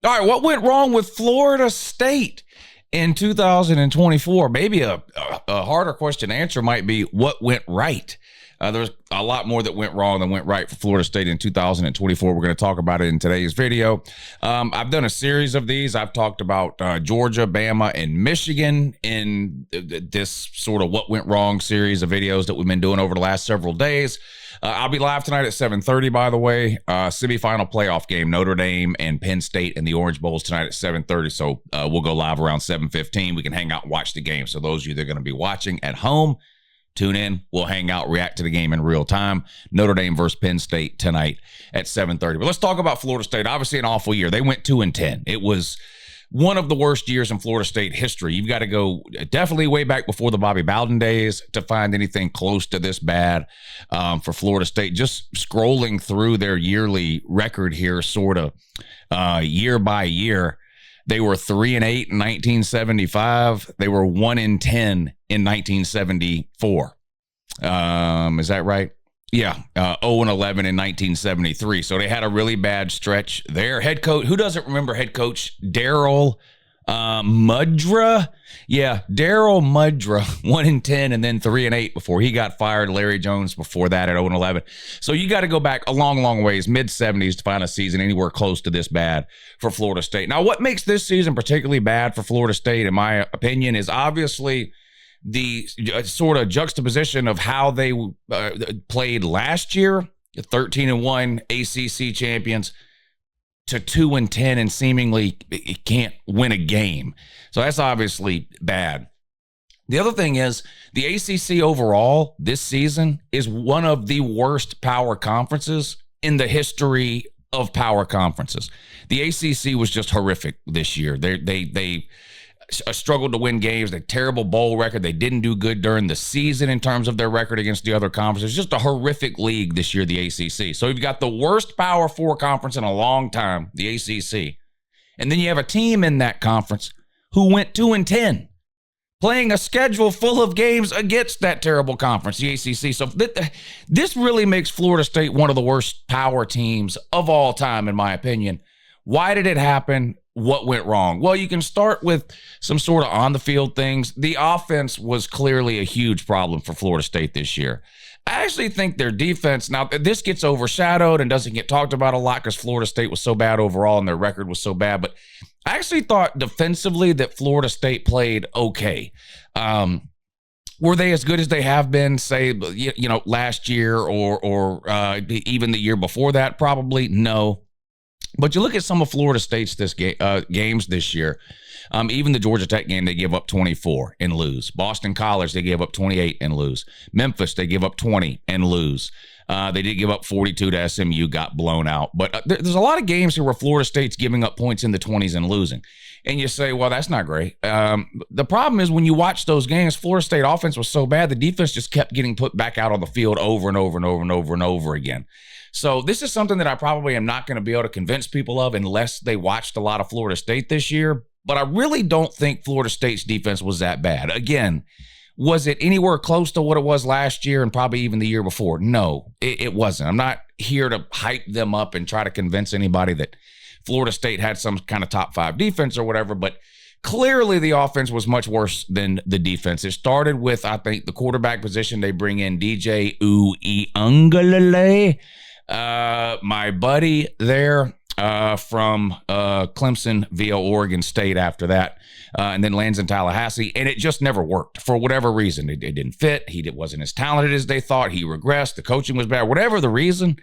All right, what went wrong with Florida State in 2024? Maybe a harder question to answer might be what went right. There's a lot more that went wrong than went right for Florida State in 2024. We're going to talk about it in today's video. I've done a series of these. I've talked about Georgia, Bama, and Michigan in this sort of what went wrong series of videos that we've been doing over the last several days. I'll be live tonight at 7:30, by the way. Semifinal playoff game, Notre Dame and Penn State in the Orange Bowls tonight at 7:30. So we'll go live around 7:15. We can hang out and watch the game. So those of you that are going to be watching at home, tune in. We'll hang out, react to the game in real time. Notre Dame versus Penn State tonight at 7:30. But let's talk about Florida State. Obviously an awful year. They went 2-10. It was one of the worst years in Florida State history. You've got to go definitely way back before the Bobby Bowden days to find anything close to this bad for Florida State. Just scrolling through their yearly record here, sort of year by year, they were 3-8 in 1975. They were 1-10 in 1974. Is that right? Yeah, 0-11 in 1973. So they had a really bad stretch there. Head coach, who doesn't remember head coach Daryl Mudra? Yeah, Daryl Mudra, 1-10 and then 3-8 before he got fired. Larry Jones before that at 0-11. So you got to go back a long, long ways, mid-70s, to find a season anywhere close to this bad for Florida State. Now, what makes this season particularly bbad for Florida State, in my opinion, is obviously the sort of juxtaposition of how they played last year, 13-1 ACC champions, to 2-10 and seemingly can't win a game. So that's obviously bad. The other thing is the ACC overall this season is one of the worst power conferences in the history of power conferences. The ACC was just horrific this year. They struggled to win games. They terrible bowl record. They didn't do good during the season in terms of their record against the other conferences. Just a horrific league this year, the ACC. So you've got the worst Power 4 conference in a long time, the ACC. And then you have a team in that conference who went 2-10, playing a schedule full of games against that terrible conference, the ACC. So this really makes Florida State one of the worst power teams of all time, in my opinion. Why did it happen? What went wrong? Well, you can start with some sort of on-the-field things. The offense was clearly a huge problem for Florida State this year. I actually think their defense, now this gets overshadowed and doesn't get talked about a lot because Florida State was so bad overall and their record was so bad, but I actually thought defensively that Florida State played okay. Were they as good as they have been, say, last year or even the year before that? Probably no. But you look at some of Florida State's games this year, even the Georgia Tech game, they give up 24 and lose. Boston College, they gave up 28 and lose. Memphis, they give up 20 and lose. They did give up 42 to SMU, got blown out. But there's a lot of games here where Florida State's giving up points in the 20s and losing. And you say, well, that's not great. The problem is when you watch those games, Florida State offense was so bad, the defense just kept getting put back out on the field over and over and over and over and over again. So this is something that I probably am not going to be able to convince people of unless they watched a lot of Florida State this year. But I really don't think Florida State's defense was that bad. Again, was it anywhere close to what it was last year and probably even the year before? No, it wasn't. I'm not here to hype them up and try to convince anybody that Florida State had some kind of top 5 defense or whatever, but clearly the offense was much worse than the defense. It started with, I think, the quarterback position. They bring in DJ Uiagalelei, my buddy there from Clemson via Oregon State after that, and then lands in Tallahassee, and it just never worked for whatever reason. It didn't fit. He wasn't as talented as they thought. He regressed. The coaching was bad. Whatever the reason,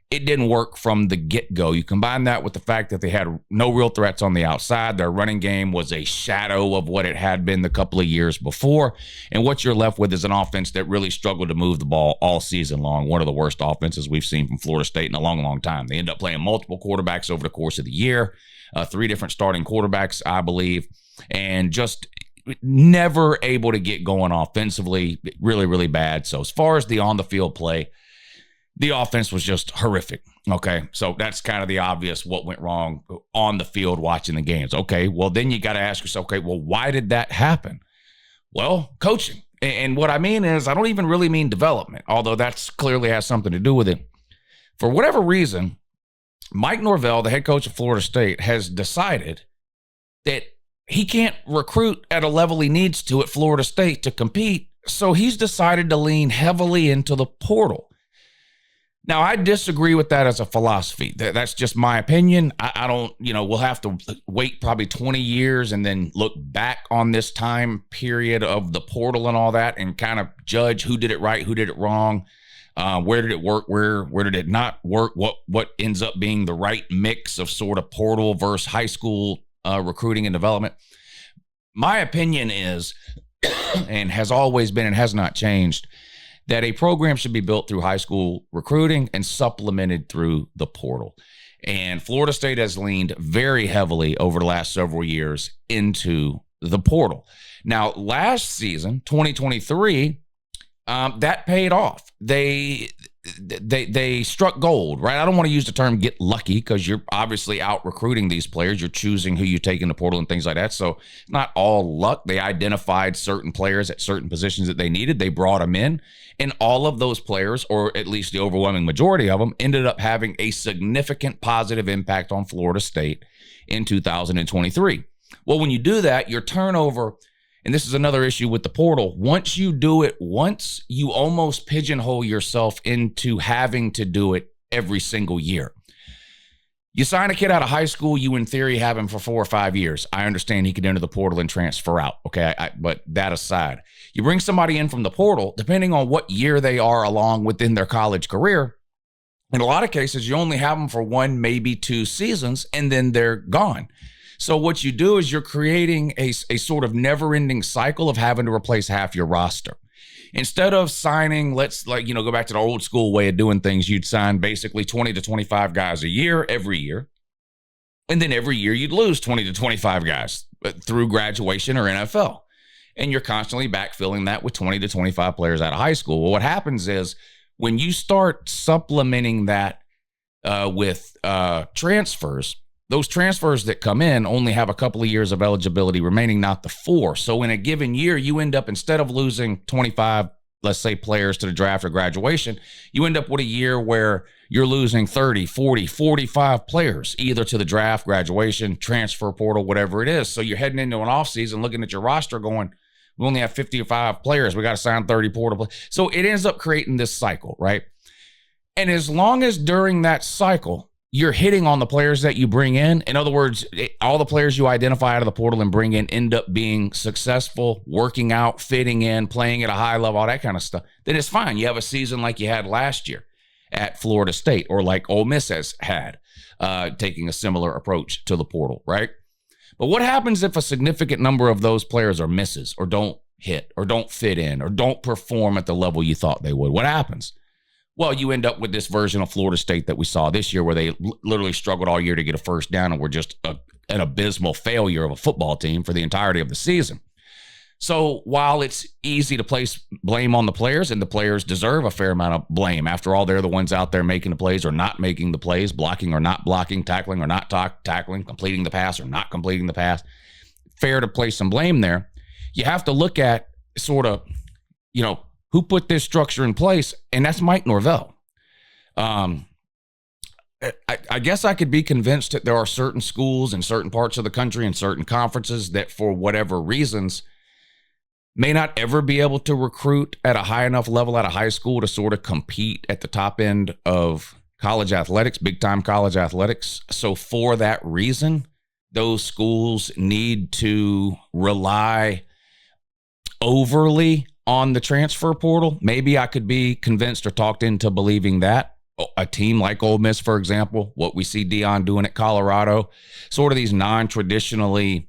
it didn't work from the get-go. You combine that with the fact that they had no real threats on the outside. Their running game was a shadow of what it had been the couple of years before. And what you're left with is an offense that really struggled to move the ball all season long. One of the worst offenses we've seen from Florida State in a long, long time. They end up playing multiple quarterbacks over the course of the year. 3 different starting quarterbacks, I believe. And just never able to get going offensively. Really, really bad. So as far as the on-the-field play, the offense was just horrific. Okay, so that's kind of the obvious what went wrong on the field watching the games. Okay, well, then you got to ask yourself, okay, well, why did that happen? Well, coaching. And what I mean is I don't even really mean development, although that's clearly has something to do with it. For whatever reason, Mike Norvell, the head coach of Florida State, has decided that he can't recruit at a level he needs to at Florida State to compete. So he's decided to lean heavily into the portal. Now, I disagree with that as a philosophy. That's just my opinion. I don't, we'll have to wait probably 20 years and then look back on this time period of the portal and all that and kind of judge who did it right, who did it wrong, where did it work, where did it not work, what ends up being the right mix of sort of portal versus high school recruiting and development. My opinion is, and has always been and has not changed, that a program should be built through high school recruiting and supplemented through the portal. And Florida State has leaned very heavily over the last several years into the portal. Now, last season, 2023, that paid off. They struck gold, right? I don't want to use the term get lucky because you're obviously out recruiting these players. You're choosing who you take in the portal and things like that. So not all luck. They identified certain players at certain positions that they needed. They brought them in. And all of those players, or at least the overwhelming majority of them, ended up having a significant positive impact on Florida State in 2023. Well, when you do that, your turnover, and this is another issue with the portal, once you do it once, you almost pigeonhole yourself into having to do it every single year. You sign a kid out of high school, you in theory have him for 4 or 5 years. I understand he could enter the portal and transfer out, okay? But that aside, you bring somebody in from the portal, depending on what year they are along within their college career, in a lot of cases, you only have them for 1, maybe 2 seasons, and then they're gone. So what you do is you're creating a sort of never-ending cycle of having to replace half your roster. Instead of signing, go back to the old school way of doing things, you'd sign basically 20 to 25 guys a year, every year. And then every year you'd lose 20 to 25 guys through graduation or NFL. And you're constantly backfilling that with 20 to 25 players out of high school. Well, what happens is when you start supplementing that with transfers, those transfers that come in only have a couple of years of eligibility remaining, not the 4. So in a given year, you end up, instead of losing 25, let's say, players to the draft or graduation, you end up with a year where you're losing 30, 40, 45 players, either to the draft, graduation, transfer portal, whatever it is. So you're heading into an offseason looking at your roster going, we only have 55 players. We got to sign 30 portal players. So it ends up creating this cycle, right? And as long as during that cycle, you're hitting on the players that you bring in other words, all the players you identify out of the portal and bring in end up being successful, working out, fitting in, playing at a high level, all that kind of stuff, then it's fine. You have a season like you had last year at Florida State, or like Ole Miss has had, taking a similar approach to the portal, right? But what happens if a significant number of those players are misses, or don't hit, or don't fit in, or don't perform at the level you thought they would? What happens? Well, you end up with this version of Florida State that we saw this year, where they literally struggled all year to get a first down and were just an abysmal failure of a football team for the entirety of the season. So while it's easy to place blame on the players, and the players deserve a fair amount of blame, after all, they're the ones out there making the plays or not making the plays, blocking or not blocking, tackling or not tackling, completing the pass or not completing the pass. Fair to place some blame there. You have to look at sort of, who put this structure in place, and that's Mike Norvell. I guess I could be convinced that there are certain schools in certain parts of the country and certain conferences that, for whatever reasons, may not ever be able to recruit at a high enough level at a high school to sort of compete at the top end of college athletics, big-time college athletics. So for that reason, those schools need to rely overly on the transfer portal. Maybe I could be convinced or talked into believing that. A team like Ole Miss, for example, what we see Deion doing at Colorado, sort of these non-traditionally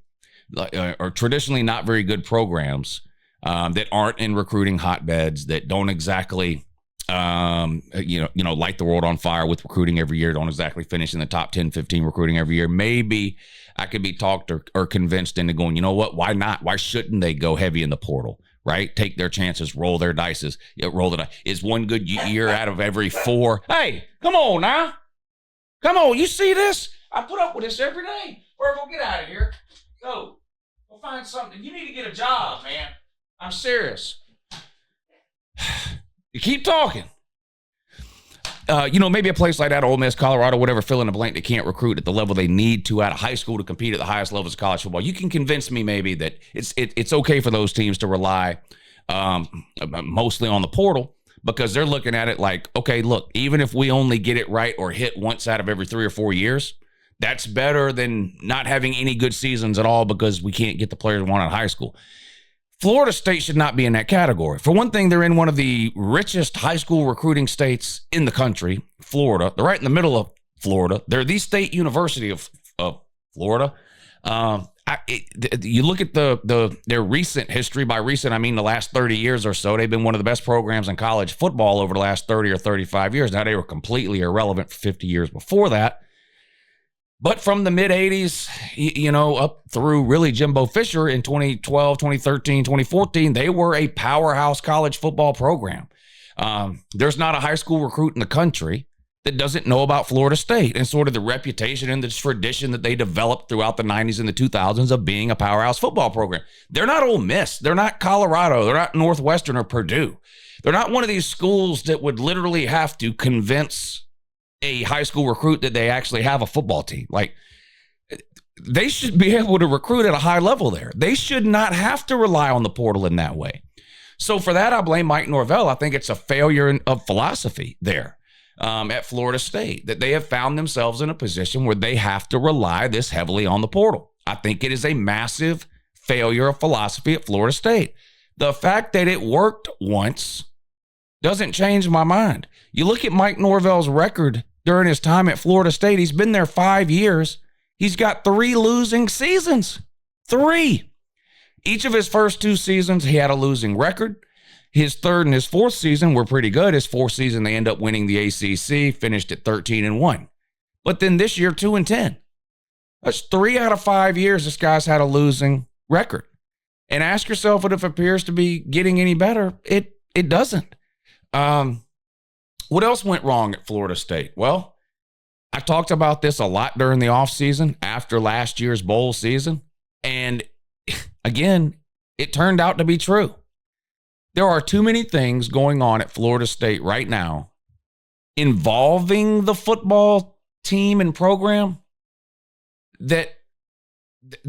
or traditionally not very good programs that aren't in recruiting hotbeds, that don't exactly light the world on fire with recruiting every year, don't exactly finish in the top 10, 15 recruiting every year. Maybe I could be talked or convinced into going, you know what, why not? Why shouldn't they go heavy in the portal? Right? Take their chances, roll their dices. Roll the dice. Is one good year out of every 4? Hey, come on now. Come on. You see this? I put up with this every day. We're going to get out of here. Go. We'll find something. You need to get a job, man. I'm serious. You keep talking. maybe a place like that, Ole Miss, Colorado, whatever, fill in the blank, they can't recruit at the level they need to out of high school to compete at the highest levels of college football. You can convince me maybe that it's okay for those teams to rely mostly on the portal, because they're looking at it like, okay, look, even if we only get it right or hit once out of every 3 or 4 years, that's better than not having any good seasons at all because we can't get the players we want out of high school. Florida State should not be in that category. For one thing, they're in one of the richest high school recruiting states in the country, Florida. They're right in the middle of Florida. They're the state university of Florida. You look at their recent history. By recent, I mean the last 30 years or so. They've been one of the best programs in college football over the last 30 or 35 years. Now, they were completely irrelevant for 50 years before that. But from the mid-'80s, up through really Jimbo Fisher in 2012, 2013, 2014, they were a powerhouse college football program. There's not a high school recruit in the country that doesn't know about Florida State and sort of the reputation and the tradition that they developed throughout the 90s and the 2000s of being a powerhouse football program. They're not Ole Miss. They're not Colorado. They're not Northwestern or Purdue. They're not one of these schools that would literally have to convince a high school recruit that they actually have a football team. Like, they should be able to recruit at a high level there. They should not have to rely on the portal in that way. So for that, I blame Mike Norvell. I think it's a failure of philosophy there at Florida State, that they have found themselves in a position where they have to rely this heavily on the portal. I think it is a massive failure of philosophy at Florida State. The fact that it worked once doesn't change my mind. You look at Mike Norvell's record during his time at Florida State. He's been there 5 years. He's got 3 losing seasons. 3. Each of his first 2 seasons, he had a losing record. His third and his fourth season were pretty good. His fourth season, they end up winning the ACC, finished at 13-1. But then this year, 2-10. That's 3 out of 5 years this guy's had a losing record. And ask yourself if it appears to be getting any better. It doesn't. What else went wrong at Florida State? Well, I talked about this a lot during the offseason after last year's bowl season. And again, it turned out to be true. There are too many things going on at Florida State right now involving the football team and program that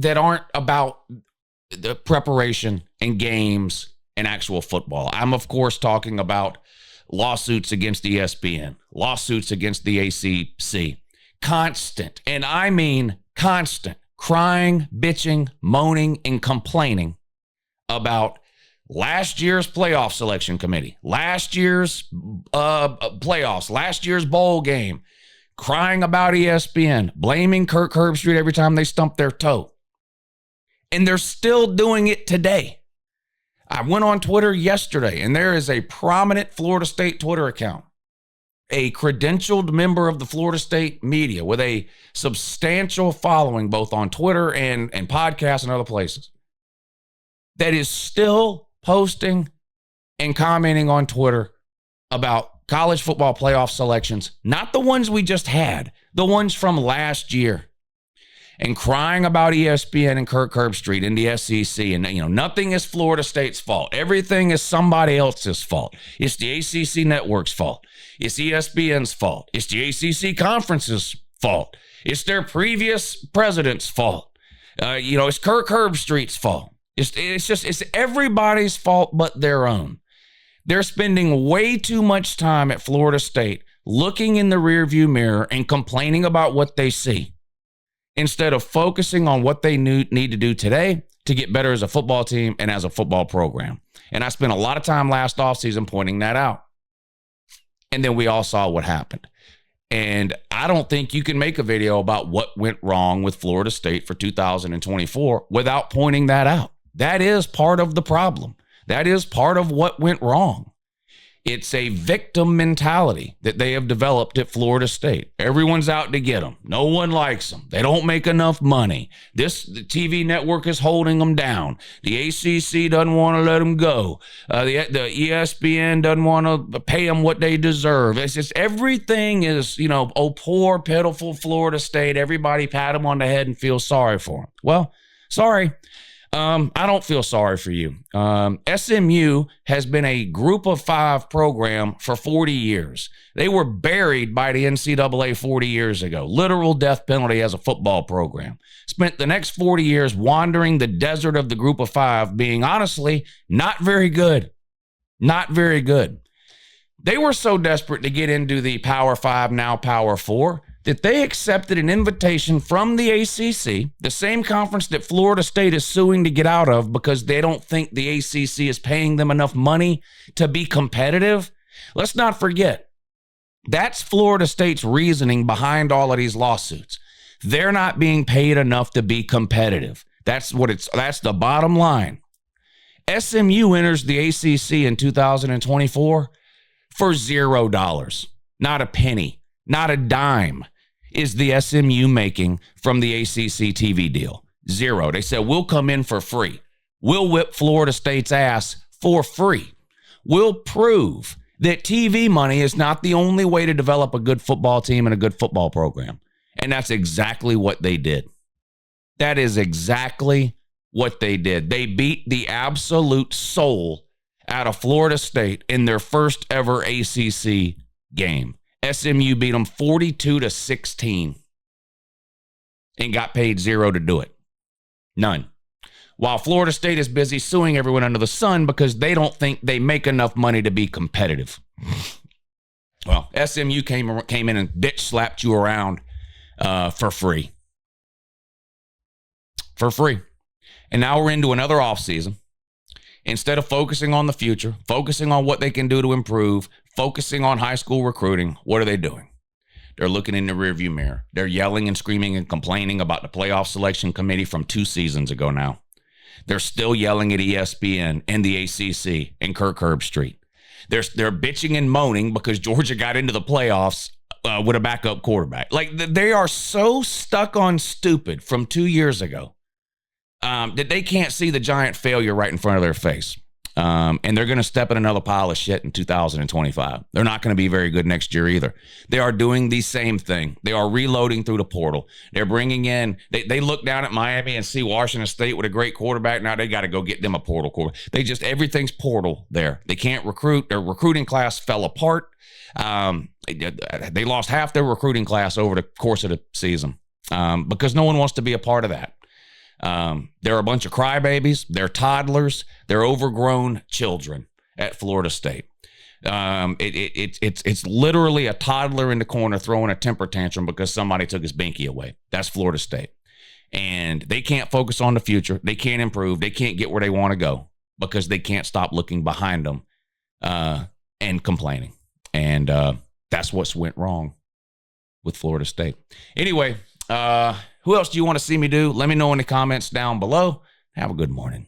aren't about the preparation and games and actual football. I'm, of course, talking about lawsuits against ESPN, lawsuits against the ACC, constant, and I mean constant, crying, bitching, moaning, and complaining about last year's playoff selection committee, last year's playoffs, last year's bowl game, crying about ESPN, blaming Kirk Herbstreit every time they stump their toe. And they're still doing it today. I went on Twitter yesterday, and there is a prominent Florida State Twitter account, a credentialed member of the Florida State media with a substantial following both on Twitter and podcasts and other places, that is still posting and commenting on Twitter about college football playoff selections, not the ones we just had, the ones from last year, and crying about ESPN and Kirk Herbstreit and the SEC. And, nothing is Florida State's fault. Everything is somebody else's fault. It's the ACC network's fault. It's ESPN's fault. It's the ACC conference's fault. It's their previous president's fault. It's Kirk Herbstreit's fault. It's everybody's fault but their own. They're spending way too much time at Florida State looking in the rearview mirror and complaining about what they see, instead of focusing on what they need to do today to get better as a football team and as a football program. And I spent a lot of time last offseason pointing that out. And then we all saw what happened. And I don't think you can make a video about what went wrong with Florida State for 2024 without pointing that out. That is part of the problem. That is part of what went wrong. It's a victim mentality that they have developed at Florida State. Everyone's out to get them. No one likes them. They don't make enough money. The TV network is holding them down. The ACC doesn't want to let them go. The ESPN doesn't want to pay them what they deserve. It's just everything is, oh, poor, pitiful Florida State. Everybody pat them on the head and feel sorry for them. Well, sorry. I don't feel sorry for you. SMU has been a group of 5 program for 40 years. They were buried by the NCAA 40 years ago. Literal death penalty as a football program. Spent the next 40 years wandering the desert of the group of 5, being honestly not very good. Not very good. They were so desperate to get into the Power 5, now Power 4, that they accepted an invitation from the ACC, the same conference that Florida State is suing to get out of because they don't think the ACC is paying them enough money to be competitive. Let's not forget, that's Florida State's reasoning behind all of these lawsuits. They're not being paid enough to be competitive. That's the bottom line. SMU enters the ACC in 2024 for $0, not a penny, not a dime is the SMU making from the ACC TV deal. 0. They said, we'll come in for free. We'll whip Florida State's ass for free. We'll prove that TV money is not the only way to develop a good football team and a good football program. And that's exactly what they did. That is exactly what they did. They beat the absolute soul out of Florida State in their first ever ACC game. SMU beat them 42-16 and got paid 0 to do it. None. While Florida State is busy suing everyone under the sun because they don't think they make enough money to be competitive. Well, SMU came in and bitch slapped you around for free. For free. And now we're into another offseason. Instead of focusing on the future, focusing on what they can do to improve, focusing on high school recruiting, what are they doing? They're looking in the rearview mirror. They're yelling and screaming and complaining about the playoff selection committee from 2 seasons ago now. They're still yelling at ESPN and the ACC and Kirk Herbstreit. They're bitching and moaning because Georgia got into the playoffs with a backup quarterback. Like, they are so stuck on stupid from 2 years ago that they can't see the giant failure right in front of their face. And they're going to step in another pile of shit in 2025. They're not going to be very good next year either. They are doing the same thing. They are reloading through the portal. They're bringing in, they look down at Miami and see Washington State with a great quarterback. Now they got to go get them a portal quarterback. Everything's portal there. They can't recruit. Their recruiting class fell apart. They lost half their recruiting class over the course of the season because no one wants to be a part of that. They're a bunch of crybabies. They're toddlers. They're overgrown children at Florida State. It's literally a toddler in the corner throwing a temper tantrum because somebody took his binky away. That's Florida State. And they can't focus on the future. They can't improve. They can't get where they want to go because they can't stop looking behind them and complaining. And that's what's went wrong with Florida State. Anyway, who else do you want to see me do? Let me know in the comments down below. Have a good morning.